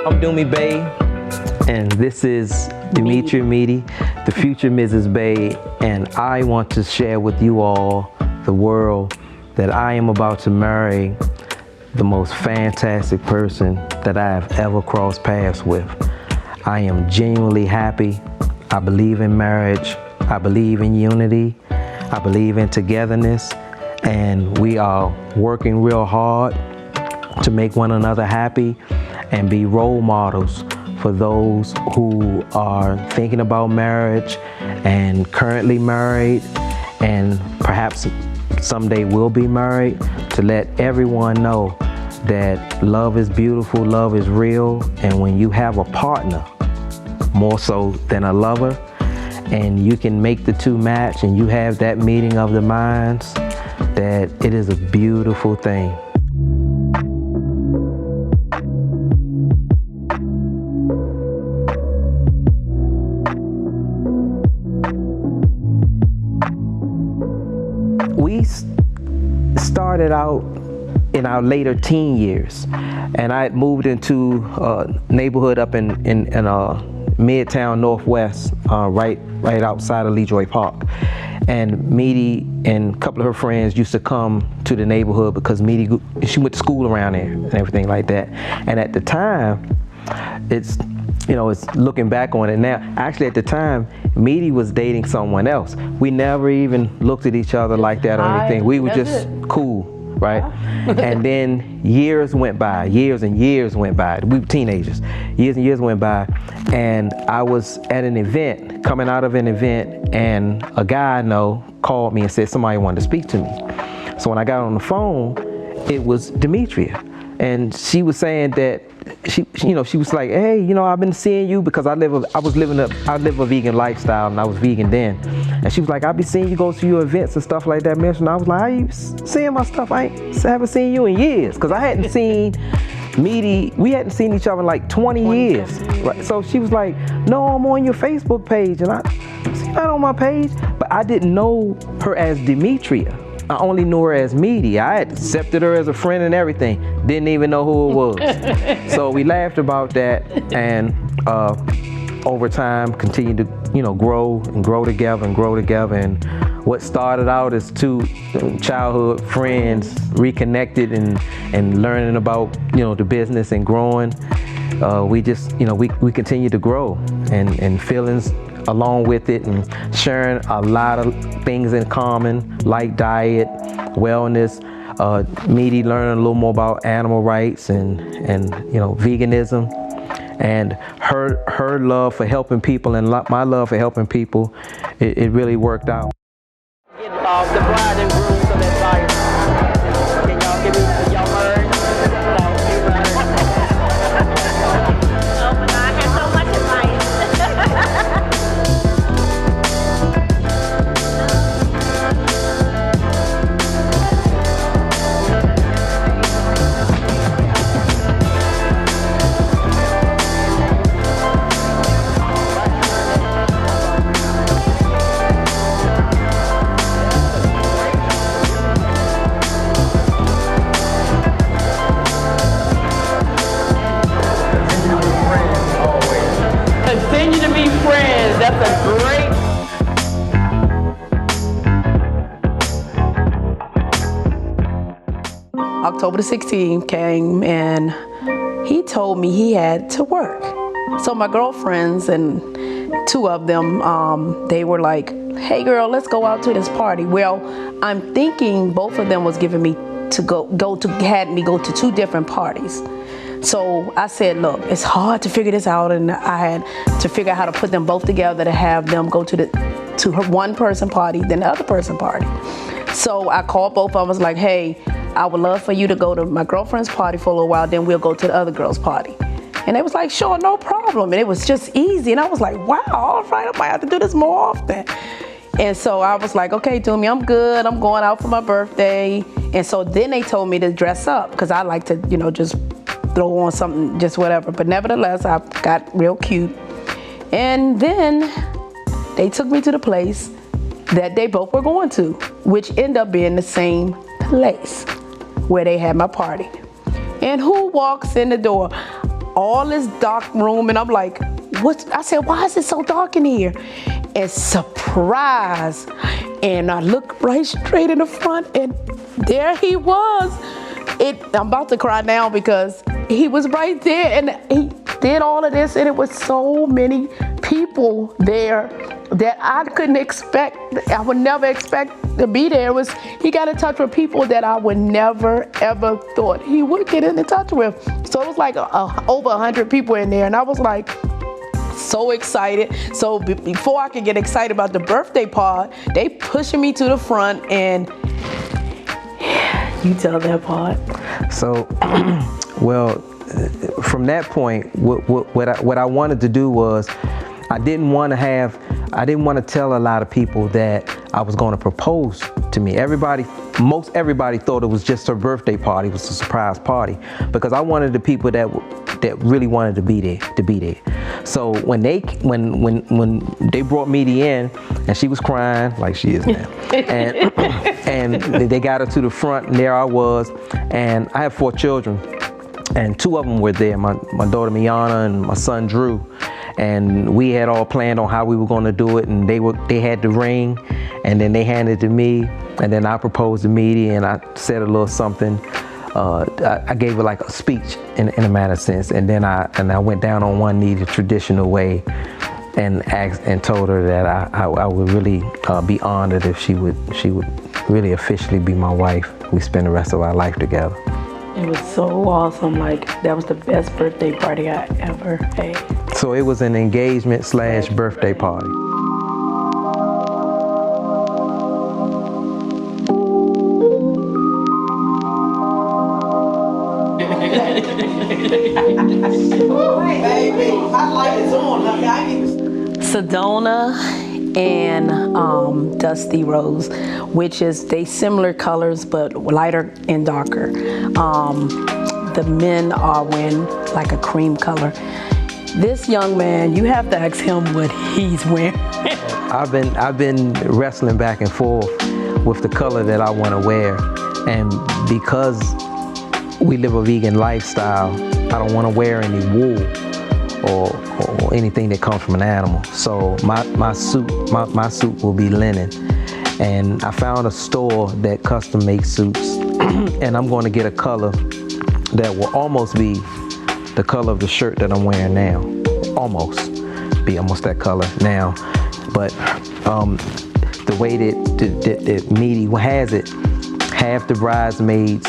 I'm Doomie Bay, and this is Dimitri Mede, the future Mrs. Bay, and I want to share with you all, the world, that I am about to marry the most fantastic person that I have ever crossed paths with. I am genuinely happy. I believe in marriage. I believe in unity. I believe in togetherness, and we are working real hard to make one another happy and be role models for those who are thinking about marriage and currently married and perhaps someday will be married, to let everyone know that love is beautiful, love is real, and when you have a partner, more so than a lover, and you can make the two match and you have that meeting of the minds, that it is a beautiful thing. We started out in our later teen years, and I moved into a neighborhood up in Midtown Northwest, right outside of Lejoy Park. And Mede and a couple of her friends used to come to the neighborhood because Mede, she went to school around there and everything like that. And at the time, it's looking back on it now, actually at the time, Mede was dating someone else. We never even looked at each other like that or anything. We were just cool, right? And then years went by, years and years went by. We were teenagers. Years and years went by, and I was at an event, coming out of an event, and a guy I know called me and said somebody wanted to speak to me. So when I got on the phone, it was Demetria, and she was saying that she was like, hey, I've been seeing you because I live a vegan lifestyle, and I was vegan then. And she was like, I've been seeing you go to your events and stuff like that, man. And I was like, how you seeing my stuff? I haven't seen you in years, because I hadn't seen Mede. We hadn't seen each other in like 20 years. Right? So she was like, no, I'm on your Facebook page, and I see that on my page, but I didn't know her as Demetria. I only knew her as Mede. I had accepted her as a friend and everything. Didn't even know who it was. So we laughed about that, and over time continued to grow and grow together and grow together. And what started out as two childhood friends reconnected and learning about the business and growing. We just we continue to grow, and feelings along with it, and sharing a lot of things in common, like diet, wellness, Mede learning a little more about animal rights and veganism, and her love for helping people and my love for helping people, it really worked out. The bride and groom some advice. Can y'all give me, y'all heard? Oh, but I had so much advice. Continue to be friends. That's a great. October the 16th came, and he told me he had to work. So my girlfriends, and two of them, they were like, hey girl, let's go out to this party. Well, I'm thinking both of them was giving me to had me go to two different parties. So I said, look, it's hard to figure this out, and I had to figure out how to put them both together to have them go to her one person party, then the other person party. So I called both of them. I was like, hey, I would love for you to go to my girlfriend's party for a little while, then we'll go to the other girl's party. And they was like, sure, no problem. And it was just easy. And I was like, wow, all right, I might have to do this more often. And so I was like, okay, Doomie, I'm good. I'm going out for my birthday. And so then they told me to dress up, because I like to, just throw on something, just whatever. But nevertheless, I got real cute. And then they took me to the place that they both were going to, which ended up being the same place where they had my party. And who walks in the door? all this dark room, and I'm like, what? I said, why is it so dark in here? And surprise, and I looked right straight in the front, and there he was. I'm about to cry now because he was right there, and he did all of this, and it was so many people there that I couldn't expect. I would never expect to be there. He got in touch with people that I would never ever thought he would get in touch with. So it was like over 100 people in there, and I was like so excited. So before I could get excited about the birthday part, they pushing me to the front, and you tell that part. So, well, from that point, what I wanted to do was, I didn't want to tell a lot of people that I was going to propose to me. Most everybody thought it was just her birthday party. It was a surprise party, because I wanted the people that really wanted to be there. So when they brought Mede in, and she was crying like she is now, and they got her to the front, and there I was, and I have 4 children, and 2 of them were there, my daughter Miana and my son Drew, and we had all planned on how we were going to do it, and they had the ring, and then they handed it to me, and then I proposed to Mede, and I said a little something. I gave her like a speech in a matter of sense, and then I went down on one knee the traditional way, and told her that I would really be honored if she would really officially be my wife. We spend the rest of our life together. It was so awesome. Like, that was the best birthday party I ever had. So it was an engagement / birthday party. Sedona and Dusty Rose, which is they similar colors but lighter and darker. The men are wearing like a cream color. This young man, you have to ask him what he's wearing. I've been wrestling back and forth with the color that I want to wear, and because we live a vegan lifestyle, I don't want to wear any wool or anything that comes from an animal. So my suit will be linen, and I found a store that custom makes suits, and I'm going to get a color that will almost be the color of the shirt that I'm wearing now. Almost that color now, but the way that Mede has it, half the bridesmaids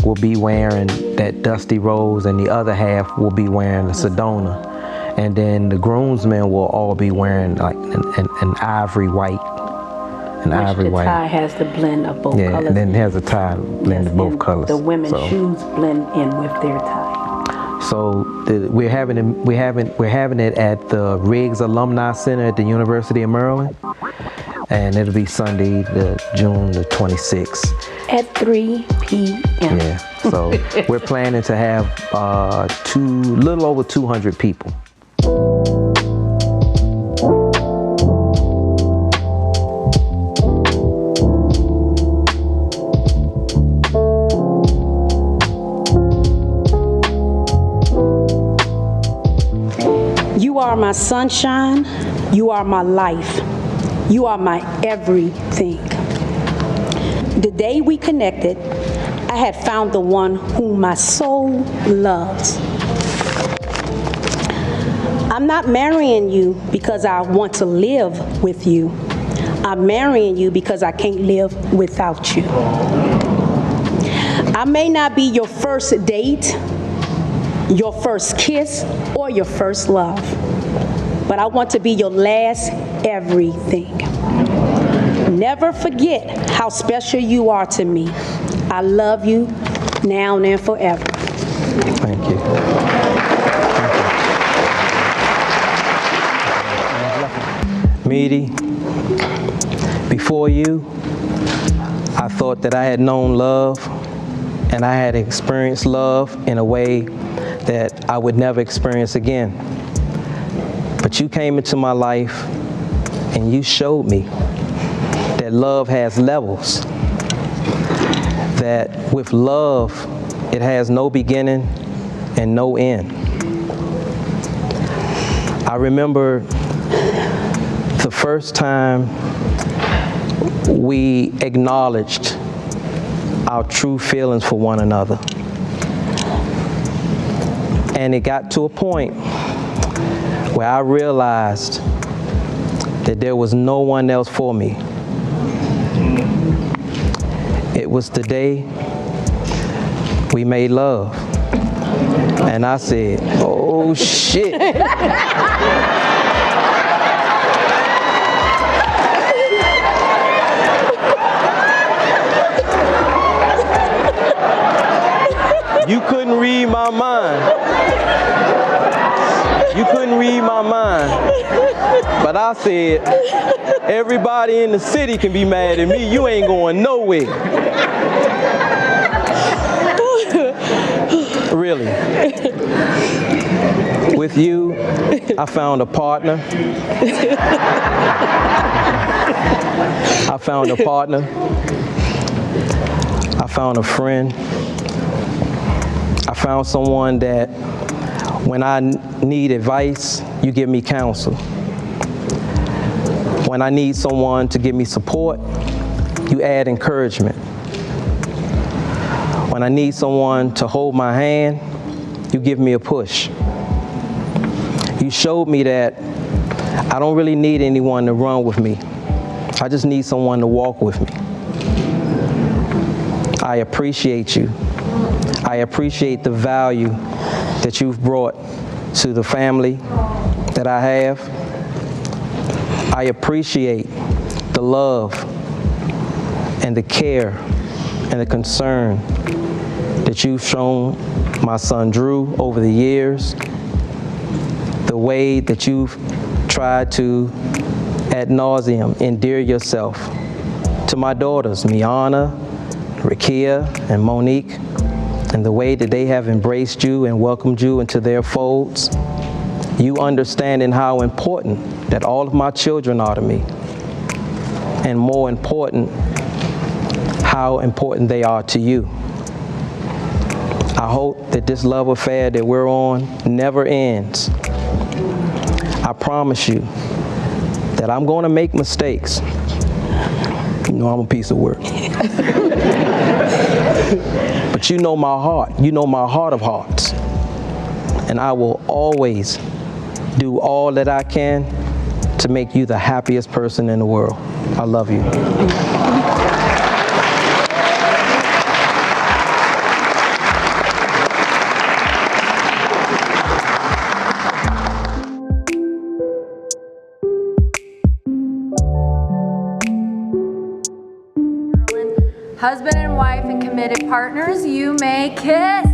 will be wearing that Dusty Rose, and the other half will be wearing the Sedona. And then the groomsmen will all be wearing like an ivory white. The tie has the blend of both colors. Yeah, and then it has a tie blend of both colors. The women's shoes blend in with their tie. So we're having it at the Riggs Alumni Center at the University of Maryland, and it'll be Sunday, June the 26th. At 3 p.m. Yeah, so we're planning to have little over 200 people. You are my sunshine, you are my life, you are my everything. The day we connected, I had found the one whom my soul loves. I'm not marrying you because I want to live with you. I'm marrying you because I can't live without you. I may not be your first date, your first kiss, or your first love, but I want to be your last everything. Never forget how special you are to me. I love you now and forever. Thank you. Mede, before you, I thought that I had known love, and I had experienced love in a way that I would never experience again. But you came into my life and you showed me that love has levels, that with love, it has no beginning and no end. I remember the first time we acknowledged our true feelings for one another. And it got to a point where I realized that there was no one else for me. It was the day we made love. And I said, oh shit. You couldn't read my mind. You couldn't read my mind. But I said, everybody in the city can be mad at me. You ain't going nowhere. Really. With you, I found a partner. I found a partner. I found a friend. I found someone that when I need advice, you give me counsel. When I need someone to give me support, you add encouragement. When I need someone to hold my hand, you give me a push. You showed me that I don't really need anyone to run with me. I just need someone to walk with me. I appreciate you. I appreciate the value that you've brought to the family that I have. I appreciate the love and the care and the concern that you've shown my son Drew over the years, the way that you've tried to ad nauseum endear yourself to my daughters, Miana, Rakia, and Monique, and the way that they have embraced you and welcomed you into their folds. You understanding how important that all of my children are to me, and more important, how important they are to you. I hope that this love affair that we're on never ends. I promise you that I'm going to make mistakes. You know I'm a piece of work. But you know my heart. You know my heart of hearts. And I will always do all that I can to make you the happiest person in the world. I love you. Husband and wife and committed partners, you may kiss.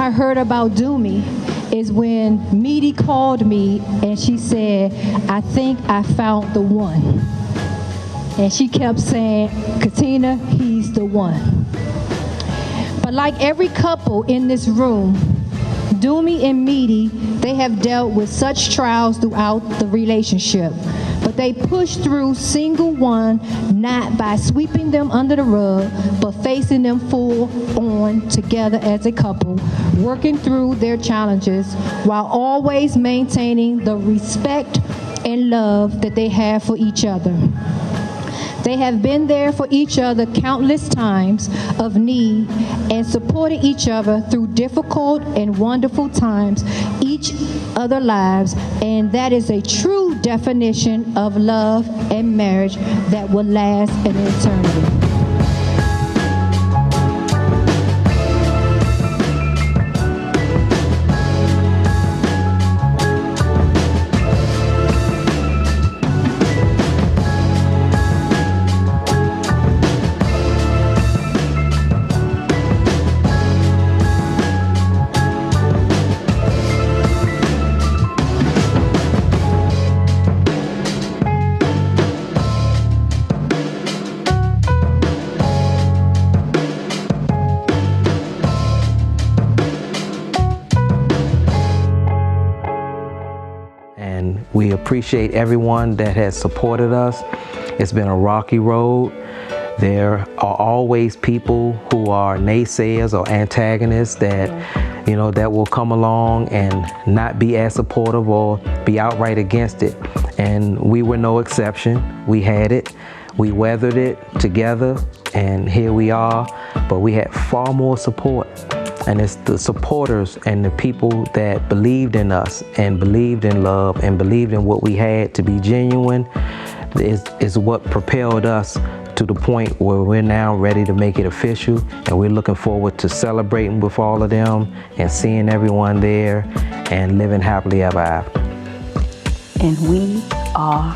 I heard about Doomie is when Mede called me and she said, I think I found the one. And she kept saying, Katina, he's the one. But like every couple in this room, Doomie and Mede, they have dealt with such trials throughout the relationship. But they push through single one, not by sweeping them under the rug, but facing them full on together as a couple, working through their challenges while always maintaining the respect and love that they have for each other. They have been there for each other countless times of need and supported each other through difficult and wonderful times, each other lives, and that is a true definition of love and marriage that will last an eternity. And we appreciate everyone that has supported us. It's been a rocky road. There are always people who are naysayers or antagonists that, you know, that will come along and not be as supportive or be outright against it. And we were no exception. We had it. We weathered it together, and here we are. But we had far more support. And it's the supporters and the people that believed in us and believed in love and believed in what we had to be genuine is what propelled us to the point where we're now ready to make it official. And we're looking forward to celebrating with all of them and seeing everyone there and living happily ever after. And we are